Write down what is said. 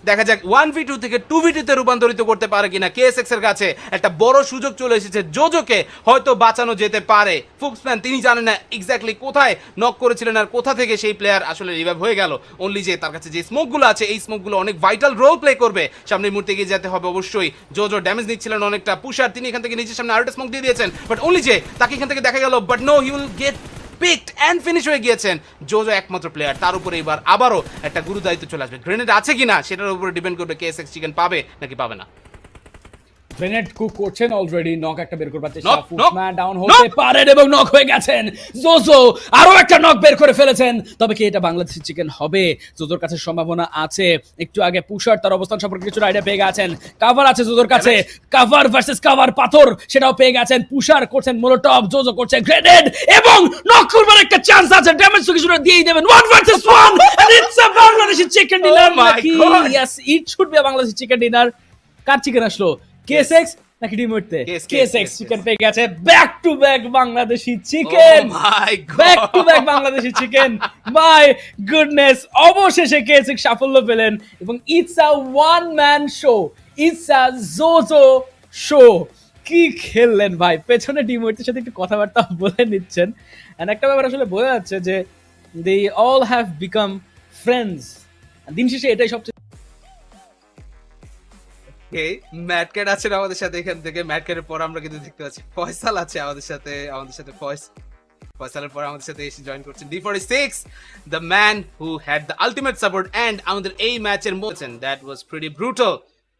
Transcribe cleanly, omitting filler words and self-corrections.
দেখা যাক 1v2 থেকে 2v2 তে রূপান্তরিত করতে পারে কিনা। KSX এর কাছে একটা বড় সুযোগ চলে এসেছে, জোজোকে হয়তো বাঁচানো যেতে পারে। ফুক্সম্যান তিনি জানেন না এক্স্যাক্টলি কোথায় নক করেছিলেন আর কোথা থেকে সেই প্লেয়ার আসলে রিভাইভ হয়ে গেল। অনলি যে তার কাছে যে স্মোকগুলো আছে এই স্মোকগুলো অনেক ভাইটাল রোল প্লে করবে। সামনের মুহূর্তে এগিয়ে যেতে হবে অবশ্যই। জোজো ড্যামেজ নিচ্ছিলেন অনেকটা, পুশার তিনি এখান থেকে নিজের সামনে আরেকটা স্মোক দিয়ে দিয়েছেন, বাট অনলি যে তাকে এখান থেকে দেখা গেল, but no, he will get picked and finish হয়ে গিয়েছেন। জোজো একমাত্র প্লেয়ার, তার উপরে এবার আবারও একটা গুরু দায়িত্ব চলে আসবে। গ্রেনেড আছে কিনা সেটার উপরে ডিপেন্ড করবে KSX চিকেন পাবে নাকি পাবে না। গ্রেনেড কুক করছেন অলরেডি, নক একটা বের করতে Knock, ফুক্সম্যান knock, ডাউন হতে পারেন এবং নক হয়ে গেছেন। জোজো আরো একটা নক বের করে ফেলেছেন, তবে কি এটা বাংলাদেশি চিকেন হবে? জোজোর কাছে সম্ভাবনা আছে। একটু আগে পুশার তার অবস্থান সম্পর্কে কিছু আইডিয়া পেয়ে গেছেন। কাভার আছে জোজোর কাছে, কাভার ভার্সেস কাভার পাথর সেটাও পেয়ে গেছেন। পুশার করছেন মোলোটভ, জোজো করছে গ্রেনেড এবং নক করবার একটা চান্স আছে। ড্যামেজ তো কিছুটা দিয়েই দেবেন। 1 versus 1 and it's a Bangladeshi chicken dinner. Oh my God! Yes, it should be a Bangladeshi chicken dinner. Car chicken আসলো? KSX নাকি ডিমোটতে? KSX চিকেন পেয়ে গেছে। Back to back Bangladeshi chicken, Oh my God! Back to back Bangladeshi chicken. My goodness, অবশেষে KSX সাফল্য পেলেন এবং it's a one man show, it's a JoJo show. কি খেললেন ভাই, পেছনে ডিমোটের সাথে একটু কথাবার্তা বলে নিচ্ছেন। এন্ড একটা ব্যাপার আসলে বোঝা যাচ্ছে যে they all have become friends. দিন শেষে এটাই সবচেয়ে ম্যাটক্যাট আছেন আমাদের সাথে এখান থেকে। ম্যাটক্যাটের পর আমরা কিন্তু দেখতে পাচ্ছি ফয়সাল আছে আমাদের সাথে ফয়সালের পর আমাদের সাথে এসে জয়েন করছেন D46, the man who had the ultimate support and আমাদের এই ম্যাচের মোছেন, that was pretty brutal.